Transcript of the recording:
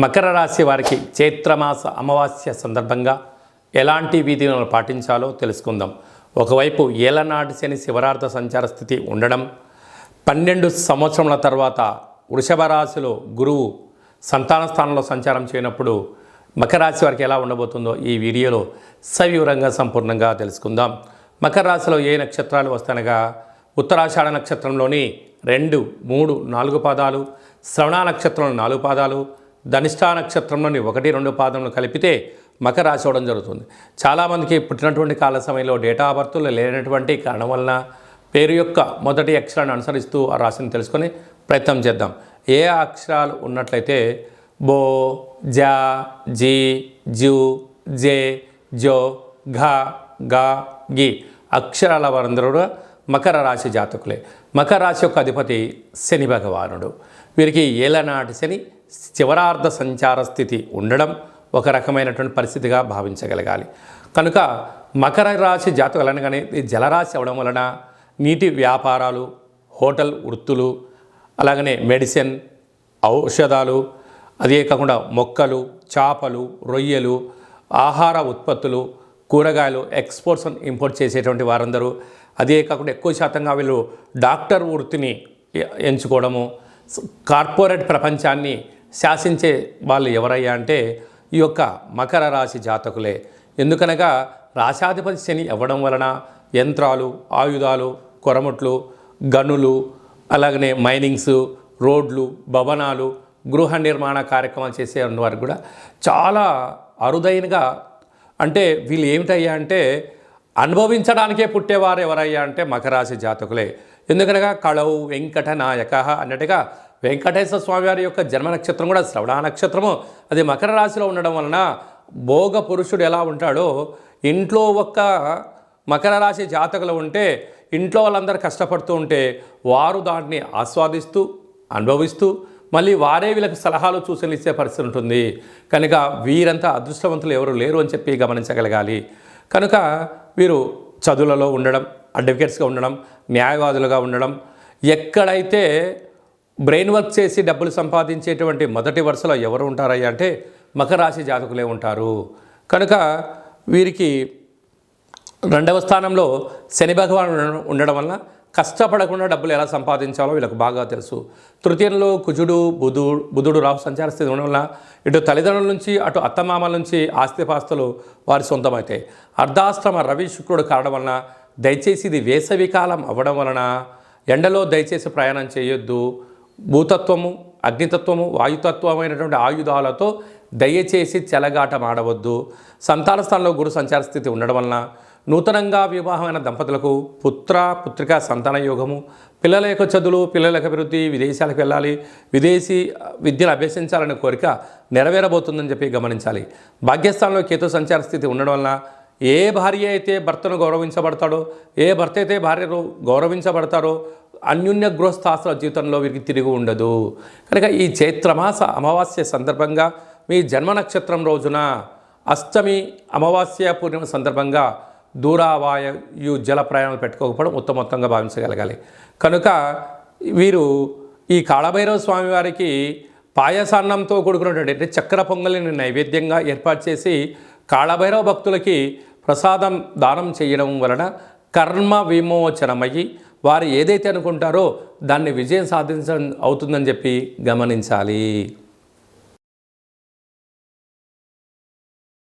మకర రాశి వారికి చైత్రమాస అమావాస్య సందర్భంగా ఎలాంటి విధులను పాటించాలో తెలుసుకుందాం. ఒకవైపు ఏలనాటి శని శివరార్థ సంచార స్థితి ఉండడం, 12 సంవత్సరముల తర్వాత వృషభ రాశిలో గురువు సంతాన స్థానంలో సంచారం చేయనప్పుడు మకర రాశి వారికి ఎలా ఉండబోతుందో ఈ వీడియోలో సవివరంగా సంపూర్ణంగా తెలుసుకుందాం. మకర రాశిలో ఏ నక్షత్రాలు వస్తాయనగా ఉత్తరాషాఢ నక్షత్రంలోని 2, 3, 4 పాదాలు, శ్రవణ నక్షత్రంలో 4 పాదాలు, ధనిష్టా నక్షత్రంలోని 1, 2 పాదములు కలిపితే మకర రాశి అవడం జరుగుతుంది. చాలామందికి పుట్టినటువంటి కాల సమయంలో డేటా ఆఫ్ బర్త్లో లేనటువంటి కారణం వలన పేరు యొక్క మొదటి అక్షరాన్ని అనుసరిస్తూ ఆ రాశిని తెలుసుకొని ప్రయత్నం చేద్దాం. ఏ అక్షరాలు ఉన్నట్లయితే బో, జా, జీ, జూ, జే, జో, ఘ, గా, గి అక్షరాల వారందరూ కూడా మకర రాశి జాతకులే. మకర రాశి యొక్క అధిపతి శని భగవానుడు. వీరికి ఏలనాటి శని శివరార్థ సంచార స్థితి ఉండడం ఒక రకమైనటువంటి పరిస్థితిగా భావించగలగాలి. కనుక మకర రాశి జాతకులు అనగానే జలరాశి అవడం వలన నీటి వ్యాపారాలు, హోటల్ వృత్తులు, అలాగనే మెడిసిన్, ఔషధాలు, అదే కాకుండా మొక్కలు, చేపలు, రొయ్యలు, ఆహార ఉత్పత్తులు, కూరగాయలు ఎక్స్పోర్ట్స్ అండ్ ఇంపోర్ట్ చేసేటువంటి వారందరూ, అదే కాకుండా ఎక్కువ శాతంగా వీళ్ళు డాక్టర్ వృత్తిని ఎంచుకోవడము, కార్పొరేట్ ప్రపంచాన్ని శాసించే వాళ్ళు ఎవరయ్యా అంటే ఈ యొక్క మకర రాశి జాతకులే. ఎందుకనగా రాశాధిపతి శని అవ్వడం వలన యంత్రాలు, ఆయుధాలు, కొరముట్లు, గనులు, అలాగనే మైనింగ్స్, రోడ్లు, భవనాలు, గృహ నిర్మాణ కార్యక్రమాలు చేసే వారికి కూడా చాలా అరుదైనగా, అంటే వీళ్ళు ఏమిటయ్యా అంటే అనుభవించడానికే పుట్టేవారు ఎవరయ్యా అంటే మకర రాశి జాతకులే. ఎందుకనగా కళవు వెంకట నాయక అన్నట్టుగా వెంకటేశ్వర స్వామి వారి యొక్క జన్మ నక్షత్రం కూడా శ్రవణ నక్షత్రము. అది మకర రాశిలో ఉండడం వలన భోగ పురుషుడు ఎలా ఉంటాడో, ఇంట్లో ఒక్క మకర రాశి జాతకులు ఉంటే ఇంట్లో వాళ్ళందరూ కష్టపడుతూ ఉంటే వారు దాన్ని ఆస్వాదిస్తూ అనుభవిస్తూ మళ్ళీ వారే వీళ్ళకి సలహాలు సూచనలు ఇచ్చే పరిస్థితి ఉంటుంది. కనుక వీరంతా అదృష్టవంతులు ఎవరు లేరు అని చెప్పి గమనించగలగాలి. కనుక వీరు చదువులలో ఉండడం, అడ్వకేట్స్గా ఉండడం, న్యాయవాదులుగా ఉండడం, ఎక్కడైతే బ్రెయిన్ వర్క్ చేసి డబ్బులు సంపాదించేటువంటి మొదటి వరుసలో ఎవరు ఉంటారయ్యా అంటే మకర రాశి జాతకులే ఉంటారు. కనుక వీరికి 2వ స్థానంలో శని భగవానుడు ఉండడం వలన కష్టపడకుండా డబ్బులు ఎలా సంపాదించాలో వీళ్ళకు బాగా తెలుసు. తృతీయంలో కుజుడు, బుధుడు రాహు సంచార స్థితి ఉండడం వల్ల ఇటు తల్లిదండ్రుల నుంచి అటు అత్తమామల నుంచి ఆస్తిపాస్తులు వారి సొంతమవుతాయి. అర్ధాశ్రమ రవి శుక్రుడు కావడం వలన దయచేసి ఇది వేసవి కాలం అవ్వడం వలన ఎండలో దయచేసి ప్రయాణం చేయొద్దు. భూతత్వము, అగ్నితత్వము, వాయుతత్వమైనటువంటి ఆయుధాలతో దయచేసి చెలగాటం ఆడవద్దు. సంతాన స్థానంలో గురు సంచార స్థితి ఉండడం వలన నూతనంగా వివాహమైన దంపతులకు పుత్రిక సంతాన యోగము, పిల్లల యొక్క చదువులు, పిల్లల యొక్క అభివృద్ధి, విదేశాలకు వెళ్ళాలి, విదేశీ విద్యను అభ్యసించాలనే కోరిక నెరవేరబోతుందని చెప్పి గమనించాలి. భాగ్యస్థానంలో కేతు సంచార స్థితి ఉండడం వలన ఏ భార్య అయితే భర్తను గౌరవించబడతాడో, ఏ భర్త అయితే భార్యను గౌరవించబడతారో అన్యోన్య గృహస్థాశ్ర జీవితంలో వీరికి తిరిగి ఉండదు. కనుక ఈ చైత్రమాస అమావాస్య సందర్భంగా మీ జన్మ నక్షత్రం రోజున అష్టమి అమావాస్య పూర్ణిమ సందర్భంగా దూరావాయు జల ప్రయాణాలు పెట్టుకోకపోవడం ఉత్తమోత్తంగా భావించగలగాలి. కనుక వీరు ఈ కాళభైరవ స్వామి వారికి పాయసాన్నంతో కూడుకున్నటువంటి చక్కెర పొంగలిని నైవేద్యంగా ఏర్పాటు చేసి కాళభైరవ భక్తులకి ప్రసాదం దానం చేయడం వలన కర్మ విమోచనమయ్యి వారు ఏదైతే అనుకుంటారో దాన్ని విజయం సాధించడం అవుతుందని చెప్పి గమనించాలి.